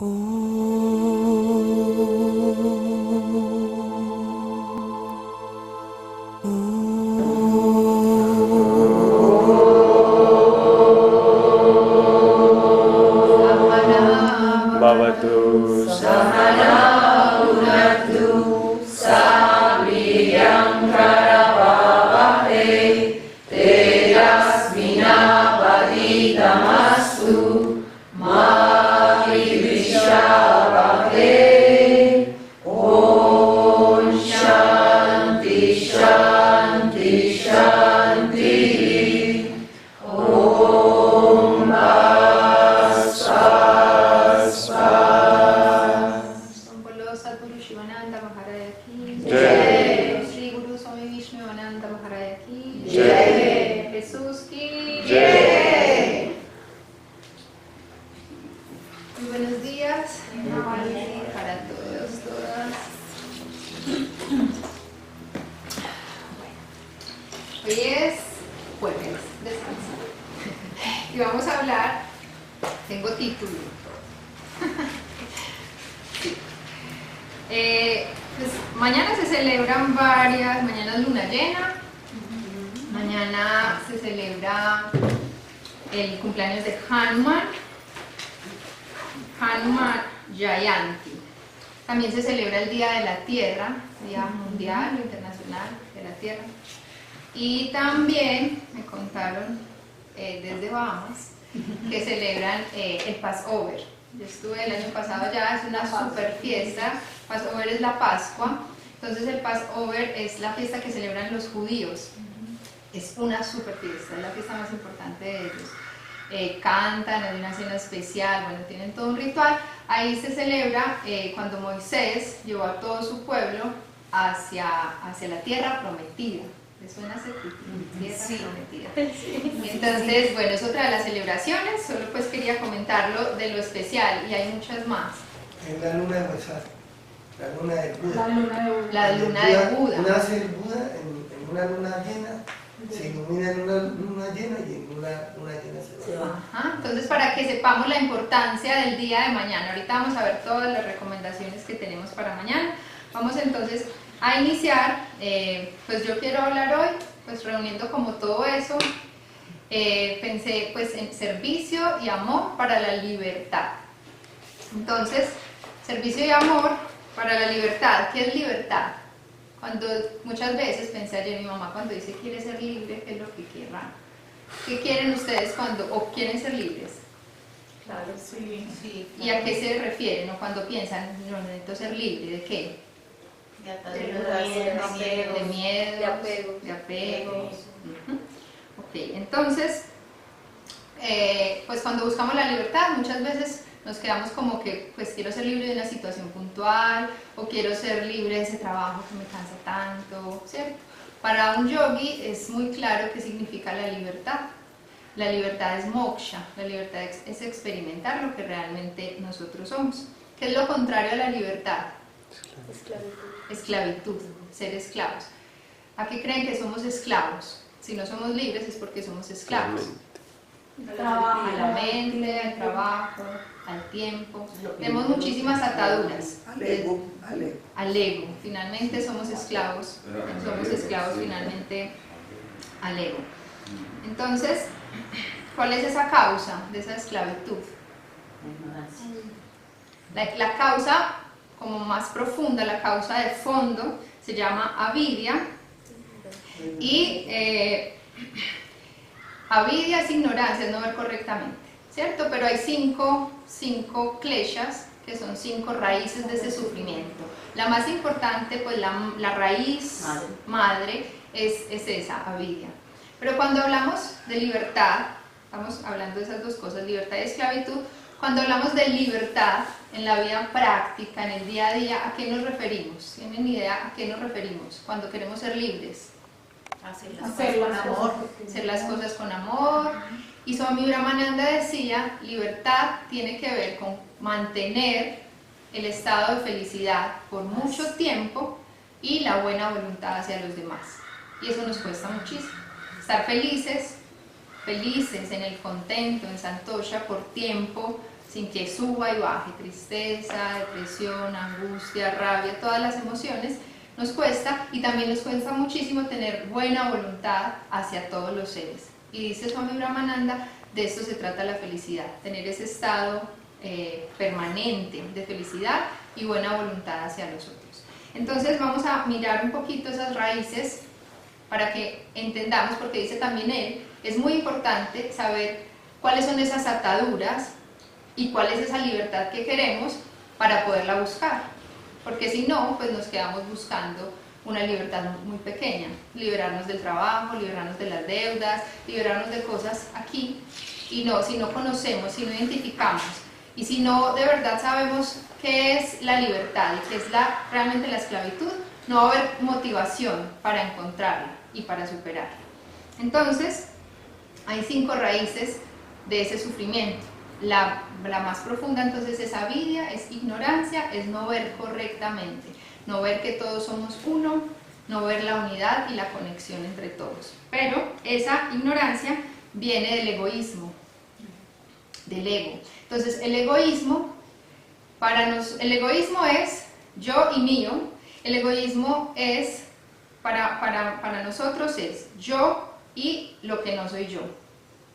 Bhavatu Samana Bhunatu Saviriyam Karavavahe Tejasvinavaditamastu Ma Vidvishavake Om Shanti Shanti Shanti Om बोलो सद्गुरु शिवानंद महाराज की जय। श्री गुरु स्वामी विष्णुवानंद महाराज की जय। Jesús की जय। Muy buenos días para todos, todas. Hoy es jueves, descanso. Y vamos a hablar, tengo título. Pues mañana se celebran mañana es luna llena, mañana se celebra el cumpleaños de Hanuman Jayanti. También se celebra el Día de la Tierra, Día Mundial o Internacional de la Tierra. Y también me contaron desde Bahamas que celebran el Passover. Yo estuve el año pasado ya, es una super fiesta. Passover es la Pascua. Entonces el Passover es la fiesta que celebran los judíos. Es una super fiesta, es la fiesta más importante de ellos. Cantan, hay una cena especial, bueno, tienen todo un ritual. Ahí se celebra cuando Moisés llevó a todo su pueblo hacia la tierra prometida. ¿Les suena ese título? Tierra prometida. Entonces, bueno, es otra de las celebraciones, solo pues quería comentarlo de lo especial y hay muchas más. Es la luna de Huesar, la luna de Buda. La luna de Buda. Nace el Buda en una luna llena, se ilumina en una luna llena y en una luna llena se va. Ajá, entonces para que sepamos la importancia del día de mañana, ahorita vamos a ver todas las recomendaciones que tenemos para mañana. Vamos entonces a iniciar, pues yo quiero hablar hoy, pues reuniendo como todo eso, pensé pues en servicio y amor para la libertad. Entonces, servicio y amor para la libertad. ¿Qué es libertad? Cuando muchas veces pensé ayer mi mamá cuando dice quiere ser libre, ¿qué es lo que querrá? ¿Qué quieren ustedes o quieren ser libres? Claro, sí. ¿Y a qué se refieren? ¿O cuando piensan, no necesito ser libre? ¿De qué? De De miedo, de apegos. Ok, entonces, pues cuando buscamos la libertad muchas veces nos quedamos como que pues quiero ser libre de una situación puntual o quiero ser libre de ese trabajo que me cansa tanto, ¿cierto? Para un yogi es muy claro qué significa la libertad. La libertad es moksha, la libertad es experimentar lo que realmente nosotros somos. ¿Qué es lo contrario a la libertad? Esclavitud, ser esclavos. ¿A qué creen que somos esclavos? Si no somos libres es porque somos esclavos. A la mente, al trabajo, al tiempo. Tenemos muchísimas ataduras. Al ego. Finalmente somos esclavos finalmente al ego. Entonces, ¿cuál es esa causa de esa esclavitud? La causa como más profunda, la causa de fondo, se llama avidya. Y avidya es ignorancia, es no ver correctamente, ¿cierto? Pero hay cinco kleshas, que son 5 raíces de ese sufrimiento. La más importante, pues la raíz madre es esa, avidya. Pero cuando hablamos de libertad, estamos hablando de esas dos cosas, libertad y esclavitud. Cuando hablamos de libertad en la vida práctica, en el día a día, ¿a qué nos referimos? ¿Tienen idea a qué nos referimos cuando queremos ser libres? Hacer Las cosas con amor. Y Swami Brahmananda decía, libertad tiene que ver con mantener el estado de felicidad por mucho tiempo y la buena voluntad hacia los demás. Y eso nos cuesta muchísimo. Estar felices en el contento, en Santosha por tiempo sin que suba y baje, tristeza, depresión, angustia, rabia, todas las emociones, nos cuesta, y también nos cuesta muchísimo tener buena voluntad hacia todos los seres. Y dice Swami Brahmananda, de esto se trata la felicidad, tener ese estado permanente de felicidad y buena voluntad hacia los otros. Entonces vamos a mirar un poquito esas raíces para que entendamos, porque dice también él, es muy importante saber cuáles son esas ataduras y cuál es esa libertad que queremos para poderla buscar, porque si no, pues nos quedamos buscando una libertad muy pequeña, liberarnos del trabajo, liberarnos de las deudas, liberarnos de cosas aquí, y no, si no conocemos, si no identificamos, y si no de verdad sabemos qué es la libertad y qué es realmente la esclavitud, no va a haber motivación para encontrarla y para superarla. Entonces, hay 5 raíces de ese sufrimiento. La más profunda entonces es avidia, es ignorancia, es no ver correctamente, no ver que todos somos uno, no ver la unidad y la conexión entre todos. Pero esa ignorancia viene del egoísmo, del ego. Entonces el egoísmo, el egoísmo es yo y mío, el egoísmo es, para nosotros es yo y lo que no soy yo.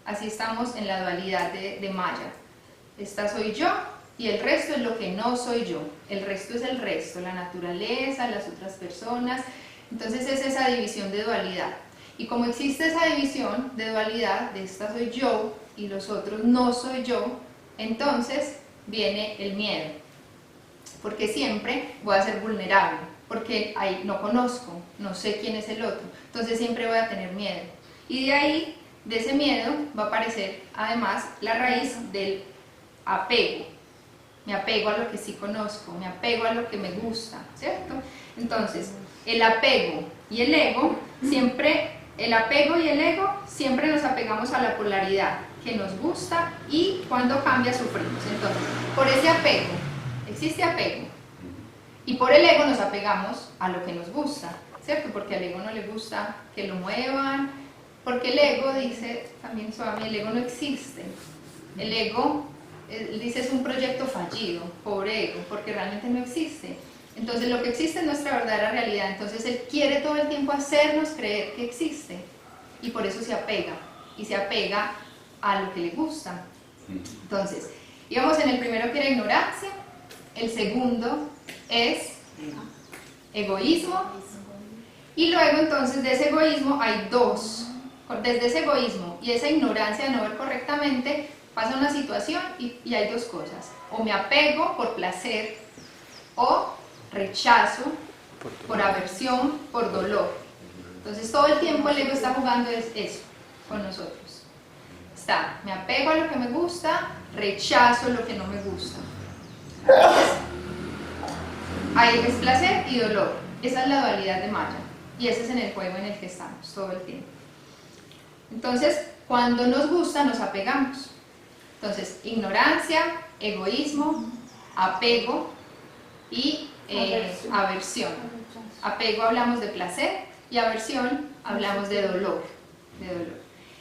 Así estamos en la dualidad de Maya. Esta soy yo y el resto es lo que no soy yo. El resto es el resto, la naturaleza, las otras personas. Entonces es esa división de dualidad. Y como existe esa división de dualidad, de esta soy yo y los otros no soy yo, entonces viene el miedo. Porque siempre voy a ser vulnerable, porque ahí no conozco, no sé quién es el otro. Entonces siempre voy a tener miedo. Y de ahí, de ese miedo, va a aparecer además la raíz del apego. Me apego a lo que sí conozco, me apego a lo que me gusta, ¿cierto? Entonces, el apego y el ego, el apego y el ego siempre nos apegamos a la polaridad que nos gusta, y cuando cambia sufrimos. Entonces, por ese apego, existe apego, y por el ego nos apegamos a lo que nos gusta, ¿cierto? Porque al ego no le gusta que lo muevan, porque el ego, dice también Swami, el ego no existe. El ego, él dice, es un proyecto fallido, pobre ego, porque realmente no existe. Entonces lo que existe es nuestra verdadera realidad. Entonces él quiere todo el tiempo hacernos creer que existe, y por eso se apega, y se apega a lo que le gusta. Entonces, íbamos en el primero, que era ignorancia, el segundo es egoísmo, y luego entonces de ese egoísmo hay 2. Desde ese egoísmo y esa ignorancia de no ver correctamente, pasa una situación y hay 2 cosas: o me apego por placer, o rechazo por aversión, por dolor. Entonces todo el tiempo el ego está jugando eso con nosotros. Me apego a lo que me gusta, rechazo lo que no me gusta. Entonces, hay es placer y dolor. Esa es la dualidad de Maya, y ese es en el juego en el que estamos todo el tiempo. Entonces, cuando nos gusta, nos apegamos. Entonces, ignorancia, egoísmo, apego y aversión. Apego hablamos de placer, y aversión hablamos de dolor.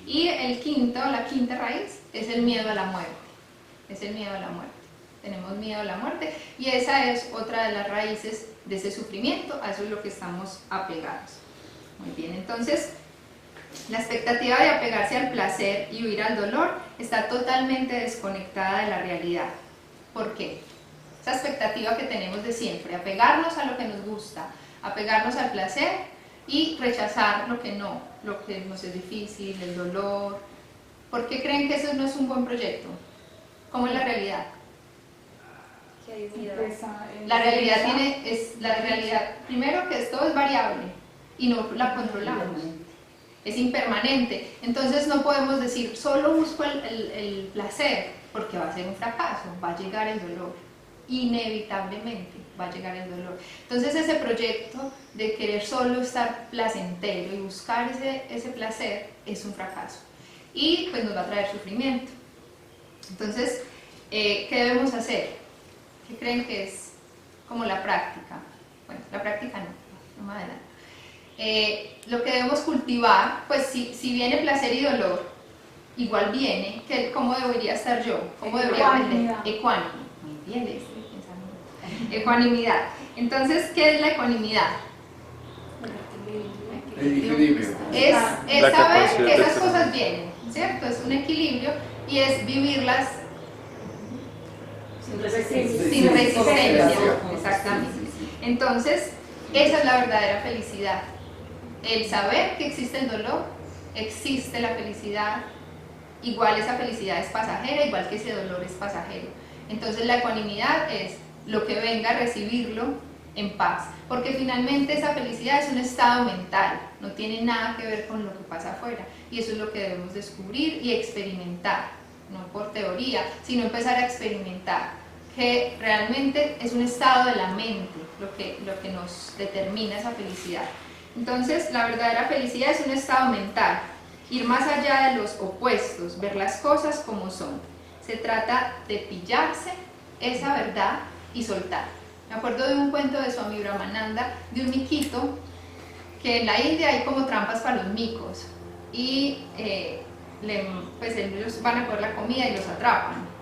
Y la quinta raíz es el miedo a la muerte. Es el miedo a la muerte. Tenemos miedo a la muerte, y esa es otra de las raíces de ese sufrimiento. A eso es lo que estamos apegados. Muy bien, entonces la expectativa de apegarse al placer y huir al dolor está totalmente desconectada de la realidad. ¿Por qué? Esa expectativa que tenemos de siempre, apegarnos a lo que nos gusta, apegarnos al placer y rechazar lo que nos es difícil, el dolor. ¿Por qué creen que eso no es un buen proyecto? ¿Cómo es la realidad? La realidad, primero, que todo es variable y no la controlamos, es impermanente. Entonces no podemos decir solo busco el placer, porque va a ser un fracaso, va a llegar el dolor, inevitablemente va a llegar el dolor. Entonces ese proyecto de querer solo estar placentero y buscar ese placer es un fracaso, y pues nos va a traer sufrimiento. Entonces, ¿qué debemos hacer? ¿Qué creen que es como la práctica? Bueno, la práctica no más adelante. Lo que debemos cultivar, pues si viene placer y dolor, igual viene que cómo debería estar yo, cómo debería aprender. Ecuánime. Muy bien, ese pensamiento. Ecuanimidad. Entonces, ¿qué es la ecuanimidad? El equilibrio. Es La saber capacidad que de esas ser. cosas vienen, ¿cierto? Es un equilibrio y es vivirlas Sin resistencia. sin resistencia. Sí, Exactamente. sí, sí. Entonces, esa es la verdadera felicidad. El saber que existe el dolor, existe la felicidad, igual esa felicidad es pasajera, igual que ese dolor es pasajero. Entonces la ecuanimidad es lo que venga a recibirlo en paz, porque finalmente esa felicidad es un estado mental, no tiene nada que ver con lo que pasa afuera, y eso es lo que debemos descubrir y experimentar, no por teoría, sino empezar a experimentar, que realmente es un estado de la mente lo que nos determina esa felicidad. Entonces, la verdadera felicidad es un estado mental, ir más allá de los opuestos, ver las cosas como son. Se trata de pillarse esa verdad y soltar. Me acuerdo de un cuento de Swami Brahmananda, de un miquito, que en la India hay como trampas para los micos, y pues ellos van a coger la comida y los atrapan.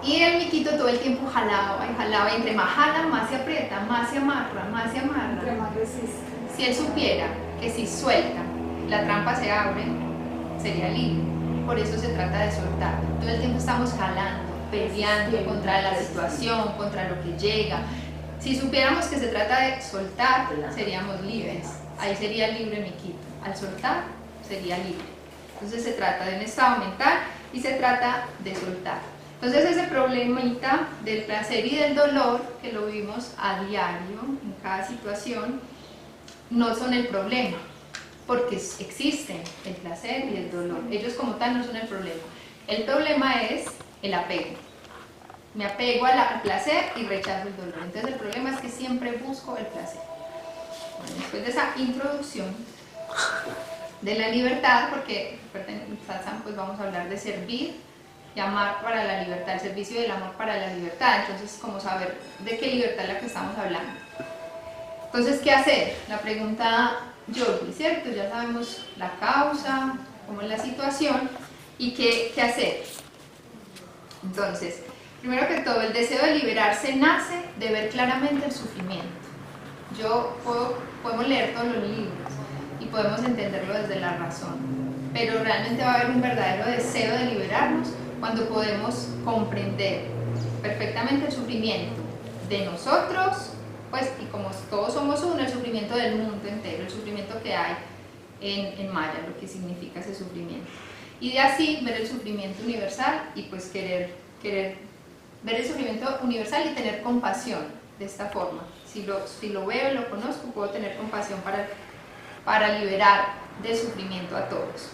Y el miquito todo el tiempo jalaba y jalaba, y entre más jala, más se aprieta, más se amarra, más se amarra. Entre más resiste. Si él supiera que si suelta, la trampa se abre, sería libre. Por eso se trata de soltar. Todo el tiempo estamos jalando, peleando contra la situación, contra lo que llega. Si supiéramos que se trata de soltar, seríamos libres. Ahí sería libre miquito. Al soltar, sería libre. Entonces se trata de un estado mental y se trata de soltar. Entonces ese problemita del placer y del dolor, que lo vimos a diario en cada situación, no son el problema, porque existen el placer y el dolor. Ellos como tal no son el problema. El problema es el apego. Me apego al placer y rechazo el dolor. Entonces el problema es que siempre busco el placer. Bueno, después de esa introducción de la libertad, porque en Satsang pues vamos a hablar de servir y amar para la libertad, el servicio y el amor para la libertad. Entonces, como saber de qué libertad es la que estamos hablando. Entonces, ¿qué hacer? La pregunta Yogi, ¿cierto? Ya sabemos la causa, cómo es la situación y qué hacer. Entonces, primero que todo, el deseo de liberarse nace de ver claramente el sufrimiento. Podemos leer todos los libros y podemos entenderlo desde la razón, pero realmente va a haber un verdadero deseo de liberarnos cuando podemos comprender perfectamente el sufrimiento de nosotros, pues, y como todos somos uno, el sufrimiento del mundo entero, el sufrimiento que hay en Maya, lo que significa ese sufrimiento. Y de así ver el sufrimiento universal y pues querer ver el sufrimiento universal y tener compasión de esta forma. Si lo veo y lo conozco, puedo tener compasión para liberar del sufrimiento a todos.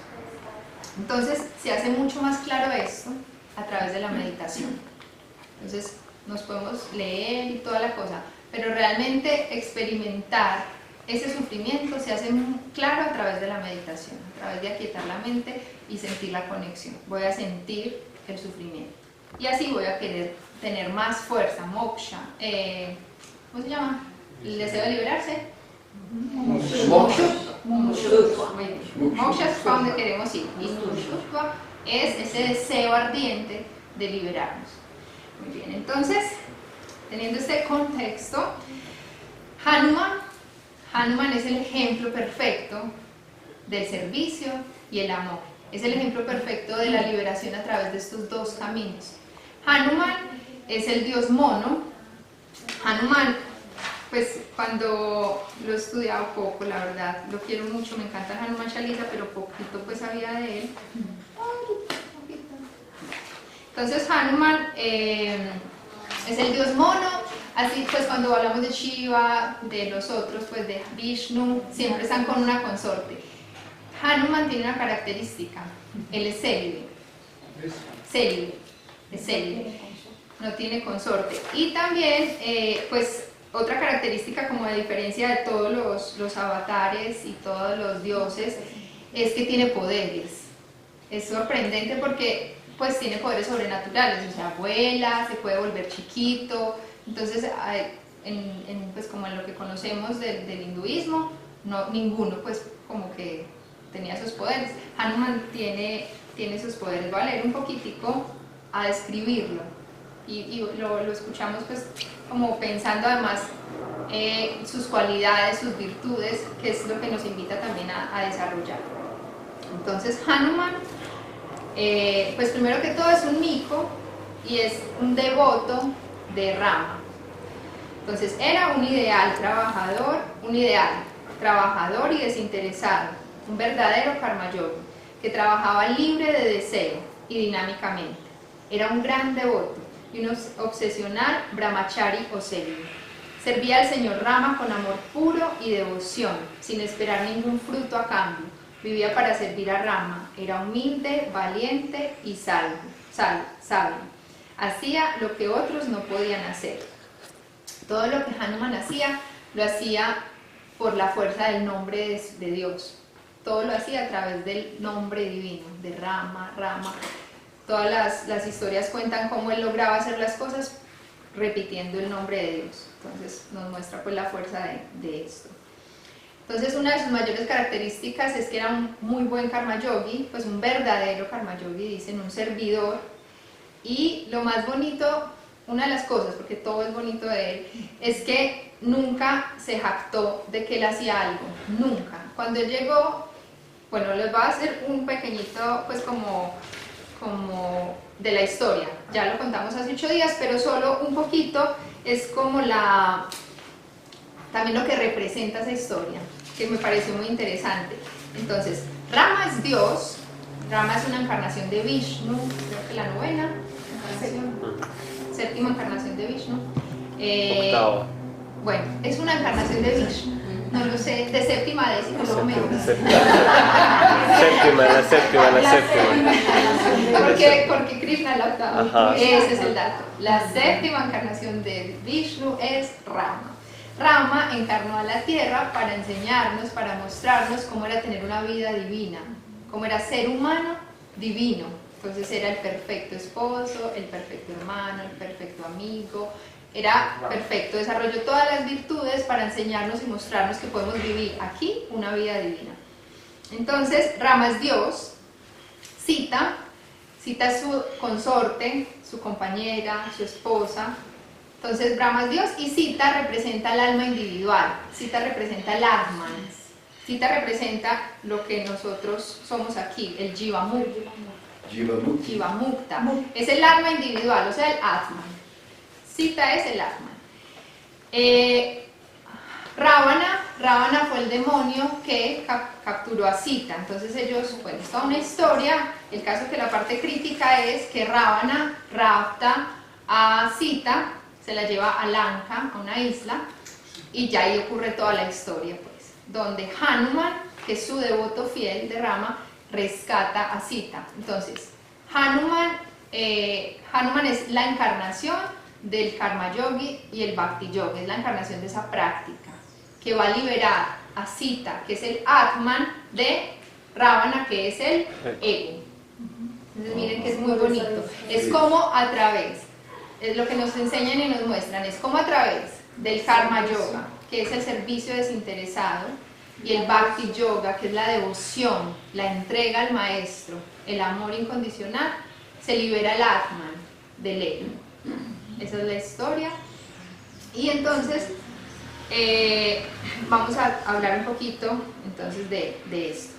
Entonces se hace mucho más claro esto a través de la meditación. Entonces nos podemos leer y toda la cosa, pero realmente experimentar ese sufrimiento se hace muy claro a través de la meditación, a través de aquietar la mente y sentir la conexión. Voy a sentir el sufrimiento y así voy a querer tener más fuerza, moksha, ¿cómo se llama? El deseo de liberarse. Moksha. Moksha es para donde queremos ir. Y Muksha es ese deseo ardiente de liberarnos. Muy bien, entonces, teniendo este contexto, Hanuman es el ejemplo perfecto del servicio y el amor. Es el ejemplo perfecto de la liberación a través de estos dos caminos. Hanuman es el dios mono. Hanuman, pues cuando lo he estudiado poco, la verdad, lo quiero mucho, me encanta el Hanuman Chalisa, pero poquito pues sabía de él. Entonces Hanuman es el dios mono, así pues cuando hablamos de Shiva, de los otros, pues de Vishnu, siempre están con una consorte. Hanuman tiene una característica, él es célibe, es célibe, no tiene consorte. Y también, pues otra característica como de diferencia de todos los avatares y todos los dioses, es que tiene poderes. Es sorprendente porque pues tiene poderes sobrenaturales, o sea, vuela, se puede volver chiquito. Entonces, pues como en lo que conocemos del hinduismo, no, ninguno pues como que tenía esos poderes. Hanuman tiene tiene sus poderes. Voy a leer un poquitico a describirlo y lo escuchamos pues como pensando además sus cualidades, sus virtudes, que es lo que nos invita también a desarrollar. Entonces Hanuman, pues primero que todo es un mico y es un devoto de Rama. Entonces era un ideal trabajador y desinteresado, un verdadero karma yogi, que trabajaba libre de deseo y dinámicamente. Era un gran devoto y un obsesional brahmachari o célibe. Servía al señor Rama con amor puro y devoción, sin esperar ningún fruto a cambio. Vivía para servir a Rama, era humilde, valiente y sabio. Hacía lo que otros no podían hacer. Todo lo que Hanuman hacía, lo hacía por la fuerza del nombre de Dios. Todo lo hacía a través del nombre divino, de Rama. Todas las historias cuentan cómo él lograba hacer las cosas repitiendo el nombre de Dios. Entonces nos muestra pues la fuerza de esto. Entonces una de sus mayores características es que era un muy buen karma yogi, pues un verdadero karma yogi, dicen, un servidor. Y lo más bonito, una de las cosas, porque todo es bonito de él, es que nunca se jactó de que él hacía algo, nunca. Cuando él llegó, bueno, les voy a hacer un pequeñito, pues como de la historia. Ya lo contamos hace 8 días, pero solo un poquito, es como también lo que representa esa historia, que me pareció muy interesante. Entonces, Rama es Dios, Rama es una encarnación de Vishnu, creo que la 9ª encarnación, 7ª encarnación de Vishnu. Octava. Bueno, es una encarnación de Vishnu, no lo sé, de 7ª a 10ª, luego me Séptima. Porque Krishna es la 8ª. Ajá. Ese es el dato. La 7ª encarnación de Vishnu es Rama. Rama encarnó a la tierra para enseñarnos, para mostrarnos cómo era tener una vida divina, cómo era ser humano divino. Entonces era el perfecto esposo, el perfecto hermano, el perfecto amigo, era perfecto, desarrolló todas las virtudes para enseñarnos y mostrarnos que podemos vivir aquí una vida divina. Entonces Rama es Dios, Sita es su consorte, su compañera, su esposa. Entonces Brahma es Dios y Sita representa el alma individual, Sita representa el Atman, Sita representa lo que nosotros somos aquí, el Jivamukta. Jivamukta. Es el alma individual, o sea el Atman. Sita es el Atman. Ravana fue el demonio que capturó a Sita. Entonces ellos, bueno, es toda una historia. El caso que la parte crítica es que Ravana rapta a Sita, se la lleva a Lanka, a una isla, y ya ahí ocurre toda la historia, pues, donde Hanuman, que es su devoto fiel de Rama, rescata a Sita. Entonces, Hanuman es la encarnación del Karma Yogi y el Bhakti Yogi, es la encarnación de esa práctica, que va a liberar a Sita, que es el Atman, de Ravana, que es el ego. Entonces miren que es muy bonito, es como a través, es lo que nos enseñan y nos muestran, es como a través del Karma Yoga, que es el servicio desinteresado, y el Bhakti Yoga, que es la devoción, la entrega al maestro, el amor incondicional, se libera el Atman del ego. Esa es la historia. Y entonces vamos a hablar un poquito entonces de esto.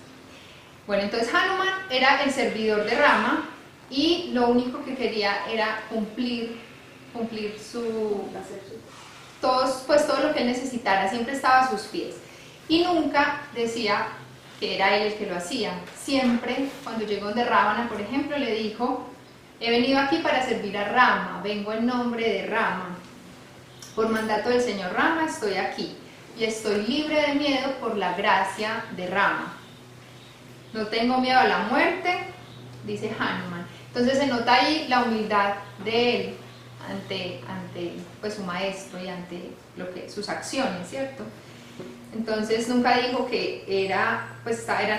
Bueno, entonces Hanuman era el servidor de Rama y lo único que quería era cumplir todo lo que él necesitara, siempre estaba a sus pies. Y nunca decía que era él el que lo hacía. Siempre, cuando llegó donde Ravana, por ejemplo, le dijo: he venido aquí para servir a Rama, vengo en nombre de Rama. Por mandato del señor Rama estoy aquí y estoy libre de miedo por la gracia de Rama. No tengo miedo a la muerte, dice Hanuman. Entonces se nota ahí la humildad de él ante pues, su maestro y ante sus acciones, ¿cierto? Entonces nunca dijo que era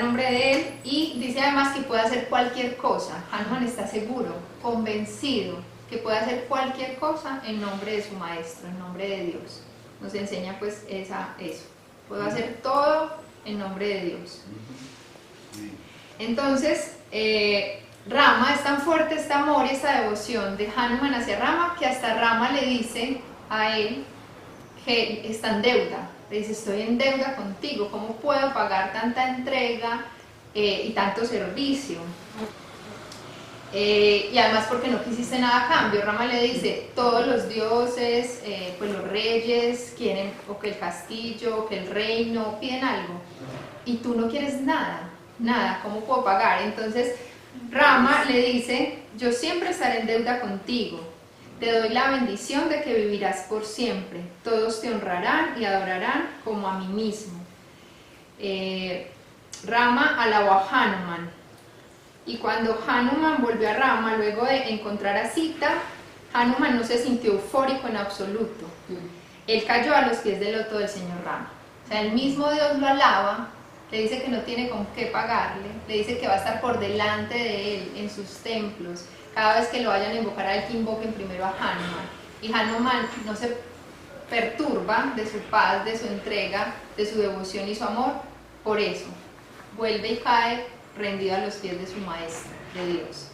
nombre de él, y dice además que puede hacer cualquier cosa. Hanuman está seguro, convencido que puede hacer cualquier cosa en nombre de su maestro, en nombre de Dios. Nos enseña pues eso, puedo hacer todo en nombre de Dios. Entonces Rama, es tan fuerte este amor y esta devoción de Hanuman hacia Rama que hasta Rama le dice a él que está en deuda. Le dice, estoy en deuda contigo, ¿cómo puedo pagar tanta entrega y tanto servicio? Y además porque no quisiste nada a cambio. Rama le dice, todos los dioses, pues los reyes quieren o que el castillo, o que el reino, piden algo y tú no quieres nada, nada, ¿cómo puedo pagar? Entonces Rama le dice, yo siempre estaré en deuda contigo, te doy la bendición de que vivirás por siempre, todos te honrarán y adorarán como a mí mismo. Rama alabó a Hanuman, y cuando Hanuman volvió a Rama, luego de encontrar a Sita, Hanuman no se sintió eufórico en absoluto. Él cayó a los pies del loto del señor Rama. O sea, el mismo Dios lo alaba, le dice que no tiene con qué pagarle, le dice que va a estar por delante de él en sus templos. Cada vez que lo vayan a invocar a él, que invoquen primero a Hanuman. Y Hanuman no se perturba de su paz, de su entrega, de su devoción y su amor, por eso. Vuelve y cae rendido a los pies de su maestro, de Dios.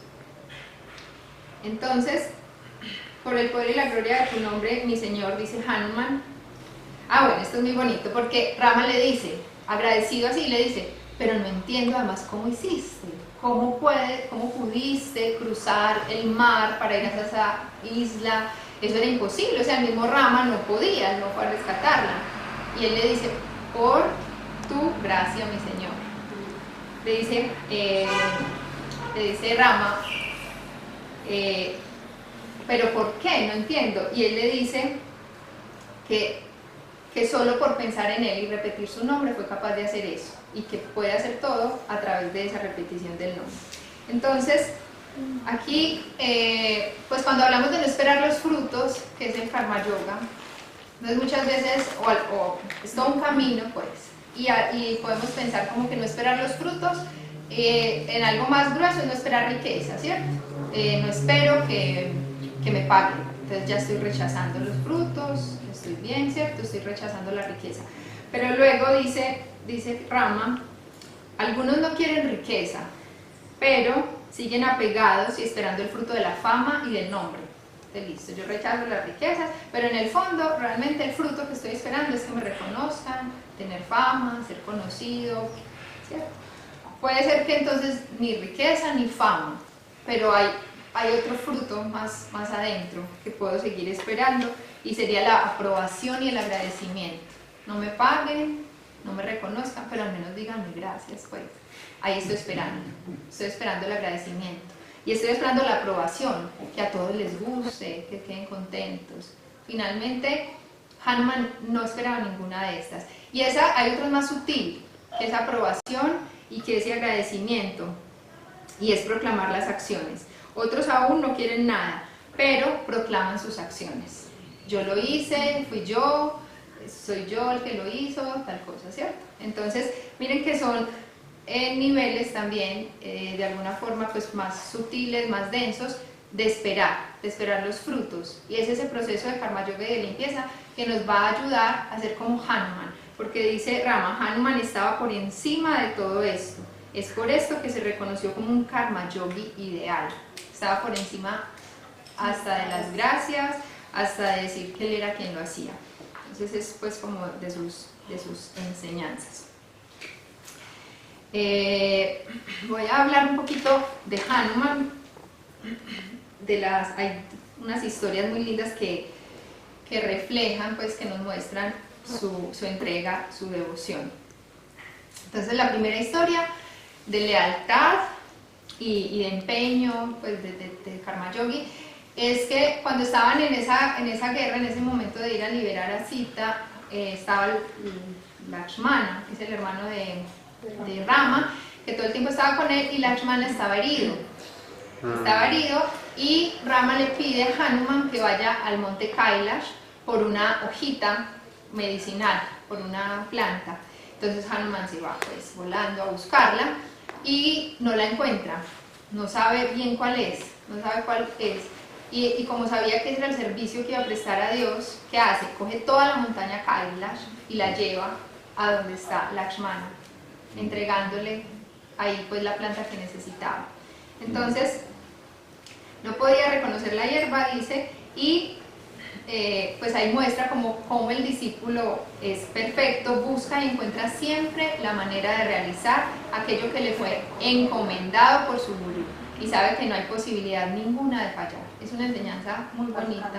Entonces, por el poder y la gloria de tu nombre, mi Señor, dice Hanuman. Bueno, esto es muy bonito, porque Rama le dice, agradecido así, le dice, pero no entiendo además cómo hiciste, cómo pudiste cruzar el mar para ir a esa isla, eso era imposible, o sea, el mismo Rama no podía, no fue a rescatarla. Y él le dice, por tu gracia, mi Señor. Le dice Rama, pero ¿por qué? No entiendo. Y él le dice que solo por pensar en él y repetir su nombre fue capaz de hacer eso, y que puede hacer todo a través de esa repetición del nombre. Entonces, aquí, pues cuando hablamos de no esperar los frutos, que es el Karma Yoga, entonces muchas veces, o es todo un camino, pues, y podemos pensar como que no esperar los frutos, en algo más grueso es no esperar riqueza, ¿cierto? No espero que me paguen, entonces ya estoy rechazando los frutos, estoy bien, ¿cierto? Estoy rechazando la riqueza. Pero luego dice Rama, algunos no quieren riqueza, pero siguen apegados y esperando el fruto de la fama y del nombre. Entonces, listo, yo rechazo las riquezas, pero en el fondo realmente el fruto que estoy esperando es que me reconozcan, tener fama, ser conocido, ¿cierto? Puede ser que entonces ni riqueza ni fama, pero hay otro fruto más adentro que puedo seguir esperando, y sería la aprobación y el agradecimiento. No me paguen, no me reconozcan, pero al menos díganme gracias, pues. Ahí estoy esperando el agradecimiento. Y estoy esperando la aprobación, que a todos les guste, que queden contentos. Finalmente, Hanuman no esperaba ninguna de estas. Y hay otro más sutil, que es aprobación y que es agradecimiento, y es proclamar las acciones. Otros aún no quieren nada, pero proclaman sus acciones. Yo lo hice, fui yo, soy yo el que lo hizo, tal cosa, ¿cierto? Entonces, miren que son niveles también, de alguna forma, pues más sutiles, más densos, de esperar los frutos. Y es ese proceso de Karma Yoga y de limpieza que nos va a ayudar a ser como Hanuman, porque dice Rama, Hanuman estaba por encima de todo esto. Es por esto que se reconoció como un Karma Yogi ideal. Estaba por encima hasta de las gracias, hasta de decir que él era quien lo hacía. Entonces es pues como de sus enseñanzas. Voy a hablar un poquito de Hanuman, hay unas historias muy lindas que reflejan, pues que nos muestran su entrega, su devoción. Entonces la primera historia de lealtad y de empeño, pues de Karma Yogi, es que cuando estaban en esa guerra, en ese momento de ir a liberar a Sita, estaba Lakshmana, que es el hermano de Rama, que todo el tiempo estaba con él, y Lakshmana estaba herido. Y Rama le pide a Hanuman que vaya al monte Kailash por una hojita medicinal, por una planta. Entonces Hanuman se va pues volando a buscarla y no la encuentra, no sabe bien cuál es, y como sabía que ese era el servicio que iba a prestar a Dios, ¿qué hace? Coge toda la montaña Kailash y la lleva a donde está Lakshmana, entregándole ahí pues la planta que necesitaba. Entonces, no podía reconocer la hierba, dice, y pues ahí muestra cómo el discípulo es perfecto, busca y encuentra siempre la manera de realizar aquello que le fue encomendado por su gurú y sabe que no hay posibilidad ninguna de fallar. Es una enseñanza muy bonita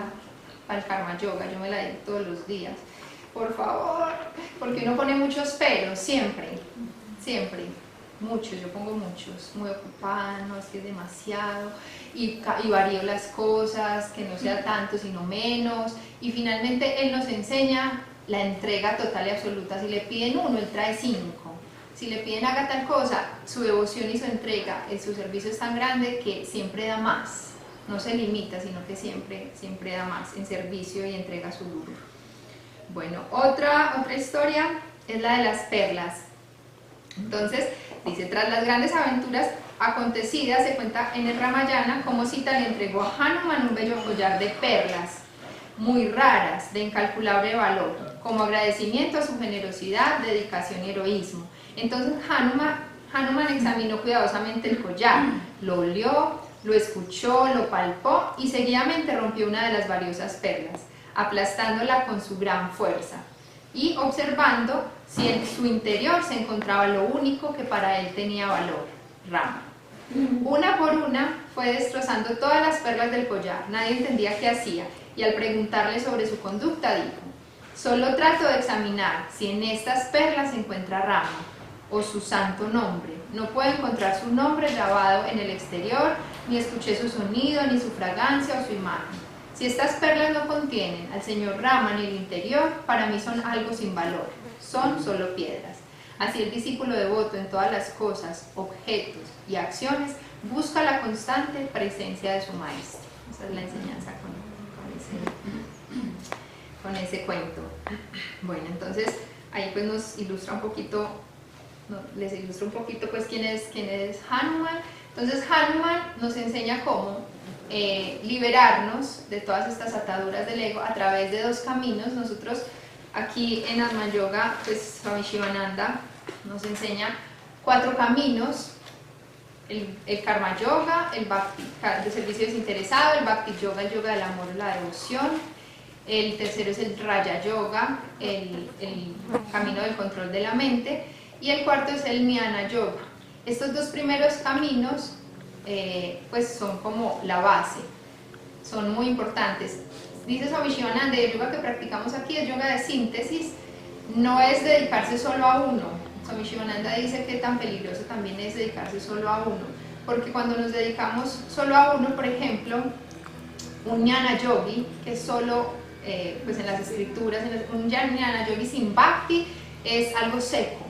para el Karma Yoga, yo me la digo todos los días. Por favor, porque uno pone muchos peros, siempre, muchos, yo pongo muchos, muy ocupada, no, es que es demasiado, y varío las cosas, que no sea tanto sino menos, y finalmente él nos enseña la entrega total y absoluta. Si le piden 1, él trae 5, si le piden haga tal cosa, su devoción y su entrega, su servicio es tan grande que siempre da más, no se limita, sino que siempre da más en servicio y entrega a su gurú. Bueno, otra historia es la de las perlas. Entonces, dice, tras las grandes aventuras acontecidas, se cuenta en el Ramayana cómo Sita le entregó a Hanuman un bello collar de perlas, muy raras, de incalculable valor, como agradecimiento a su generosidad, dedicación y heroísmo. Entonces Hanuman examinó cuidadosamente el collar, lo olió, lo escuchó, lo palpó y seguidamente rompió una de las valiosas perlas, aplastándola con su gran fuerza y observando si en su interior se encontraba lo único que para él tenía valor, Rama. Una por una fue destrozando todas las perlas del collar, nadie entendía qué hacía y al preguntarle sobre su conducta dijo: solo trato de examinar si en estas perlas se encuentra Rama o su santo nombre. No puedo encontrar su nombre grabado en el exterior, ni escuché su sonido, ni su fragancia o su imagen. Si estas perlas no contienen al señor Rama en el interior, para mí son algo sin valor, son solo piedras. Así el discípulo devoto en todas las cosas, objetos y acciones busca la constante presencia de su maestro. Esa es la enseñanza con ese cuento. Bueno, entonces ahí pues nos ilustra un poquito, les ilustra un poquito pues quién es Hanuman. Entonces Hanuman nos enseña cómo liberarnos de todas estas ataduras del ego a través de 2 caminos. Nosotros aquí en Atman Yoga, pues Swami Shivananda nos enseña 4 caminos: el Karma Yoga, el Bhakti, el servicio desinteresado, el Bhakti Yoga, el yoga del amor, la devoción. El tercero es el Raya Yoga, el camino del control de la mente, y el cuarto es el Jnana Yoga. Estos 2 primeros caminos pues son como la base, son muy importantes. Dice Swami Shivananda, el yoga que practicamos aquí es yoga de síntesis, no es dedicarse solo a uno. Swami Shivananda dice que tan peligroso también es dedicarse solo a uno, porque cuando nos dedicamos solo a uno, por ejemplo, un Jnana Yogi, que es solo, pues en las escrituras, un Jnana Yogi sin Bhakti es algo seco,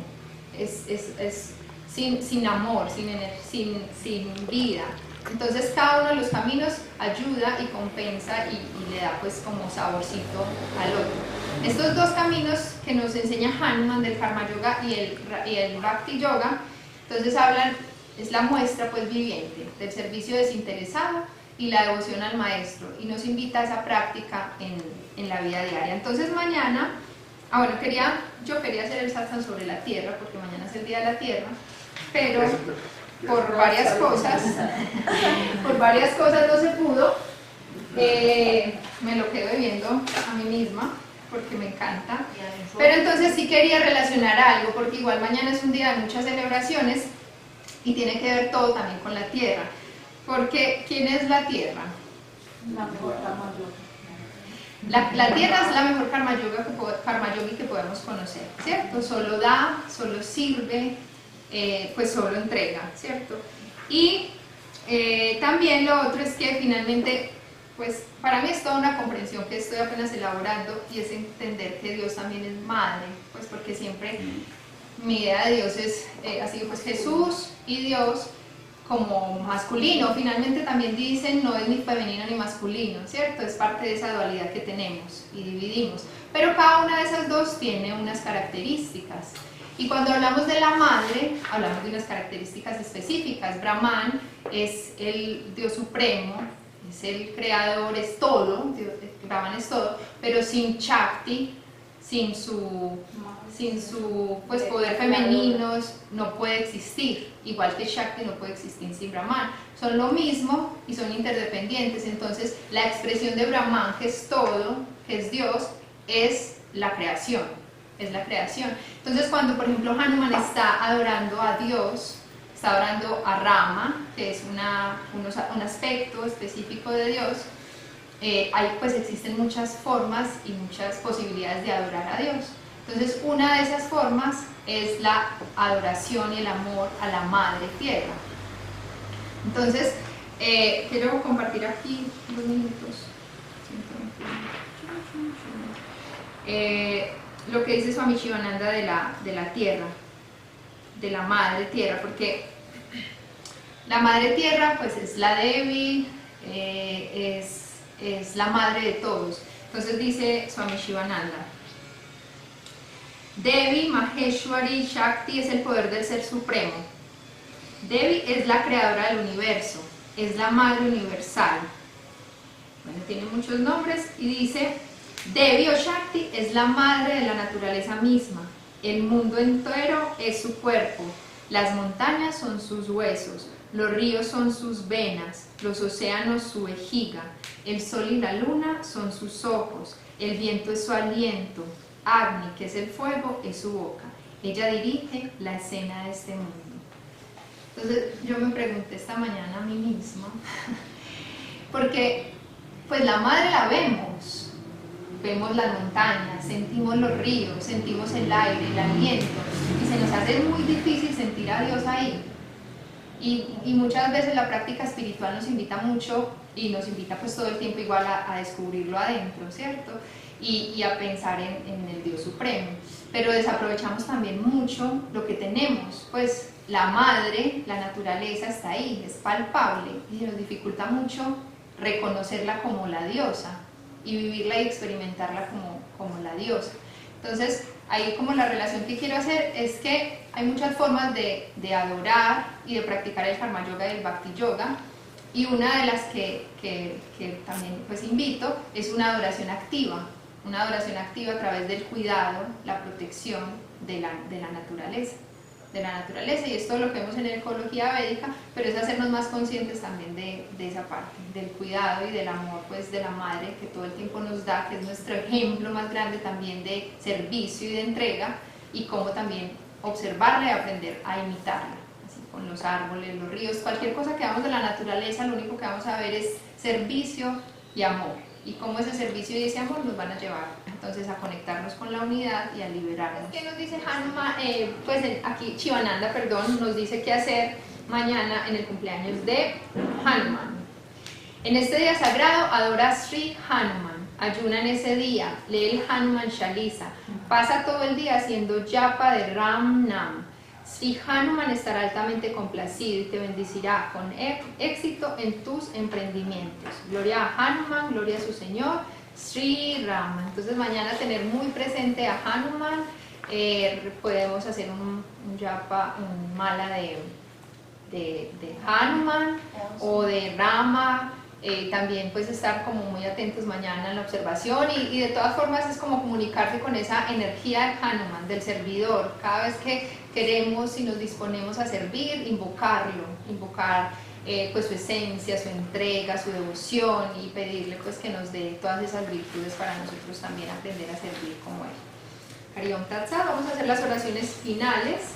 es sin amor, sin vida. Entonces cada uno de los caminos ayuda y compensa y le da pues como saborcito al otro. Estos 2 caminos que nos enseña Hanuman del Karma Yoga y el Bhakti Yoga, entonces es la muestra pues viviente del servicio desinteresado y la devoción al maestro, y nos invita a esa práctica en la vida diaria. Entonces mañana, bueno, yo quería hacer el satsang sobre la tierra, porque mañana es el día de la tierra, pero por varias cosas no se pudo. Me lo quedo bebiendo a mí misma porque me encanta, pero entonces sí quería relacionar algo, porque igual mañana es un día de muchas celebraciones y tiene que ver todo también con la tierra, porque ¿quién es la tierra? La mejor Karma Yoga. La tierra es la mejor karma yogi que podemos conocer, ¿cierto? Solo da, solo sirve, pues solo entrega, ¿cierto? Y también lo otro es que finalmente, pues para mí es toda una comprensión que estoy apenas elaborando, y es entender que Dios también es madre, pues porque siempre mi idea de Dios es así, pues Jesús y Dios como masculino. Finalmente también dicen no es ni femenino ni masculino, ¿cierto? Es parte de esa dualidad que tenemos y dividimos, pero cada una de esas 2 tiene unas características. Y cuando hablamos de la madre, hablamos de unas características específicas. Brahman es el Dios supremo, es el creador, es todo, Brahman es todo, pero sin Shakti, sin su pues, poder femenino no puede existir, igual que Shakti no puede existir sin Brahman. Son lo mismo y son interdependientes. Entonces la expresión de Brahman, que es todo, que es Dios, es la creación, es la creación. Entonces cuando por ejemplo Hanuman está adorando a Dios, está adorando a Rama, que es un aspecto específico de Dios, pues existen muchas formas y muchas posibilidades de adorar a Dios. Entonces una de esas formas es la adoración y el amor a la Madre Tierra. Entonces quiero compartir aquí 2 minutos lo que dice Swami Shivananda de la tierra, de la Madre Tierra, porque la Madre Tierra pues es la Devi, es la madre de todos. Entonces dice Swami Shivananda: Devi, Maheshwari, Shakti es el poder del Ser Supremo. Devi es la creadora del universo, es la madre universal. Bueno, tiene muchos nombres y dice: Devi o Shakti es la madre de la naturaleza misma. El mundo entero es su cuerpo, las montañas son sus huesos, los ríos son sus venas, los océanos su vejiga, el sol y la luna son sus ojos, el viento es su aliento, Agni, que es el fuego, es su boca. Ella dirige la escena de este mundo. Entonces yo me pregunté esta mañana a mí misma, porque pues la madre la vemos las montañas, sentimos los ríos, sentimos el aire, el aliento, y se nos hace muy difícil sentir a Dios ahí. Y muchas veces la práctica espiritual nos invita mucho, y nos invita pues todo el tiempo igual a descubrirlo adentro, ¿cierto? Y a pensar en el Dios Supremo. Pero desaprovechamos también mucho lo que tenemos, pues la madre, la naturaleza está ahí, es palpable, y se nos dificulta mucho reconocerla como la diosa y vivirla y experimentarla como la diosa. Entonces, ahí como la relación que quiero hacer es que hay muchas formas de adorar y de practicar el Karma Yoga y el Bhakti Yoga, y una de las que también pues invito es una adoración activa a través del cuidado, la protección de la naturaleza. Y esto lo que vemos en la ecología védica, pero es hacernos más conscientes también de esa parte, del cuidado y del amor pues de la madre que todo el tiempo nos da, que es nuestro ejemplo más grande también de servicio y de entrega, y cómo también observarla y aprender a imitarla, así con los árboles, los ríos, cualquier cosa que hagamos de la naturaleza, lo único que vamos a ver es servicio y amor, y cómo ese servicio y ese amor nos van a llevar entonces a conectarnos con la unidad y a liberarnos. ¿Qué nos dice Hanuman? Aquí Shivananda, nos dice qué hacer mañana en el cumpleaños de Hanuman. En este día sagrado adora a Sri Hanuman, ayuna en ese día, lee el Hanuman Chalisa, pasa todo el día haciendo japa de Ram Nam. Sri Hanuman estará altamente complacido y te bendecirá con éxito en tus emprendimientos. Gloria a Hanuman, gloria a su Señor, Sri Rama. Entonces mañana tener muy presente a Hanuman, podemos hacer un japa, un mala de Hanuman o de Rama. También pues estar como muy atentos mañana en la observación, y de todas formas es como comunicarse con esa energía de Hanuman, del servidor. Cada vez que queremos y nos disponemos a servir, invocar pues su esencia, su entrega, su devoción, y pedirle pues que nos dé todas esas virtudes para nosotros también aprender a servir como él. Hari Om Tat Sat. Vamos a hacer las oraciones finales.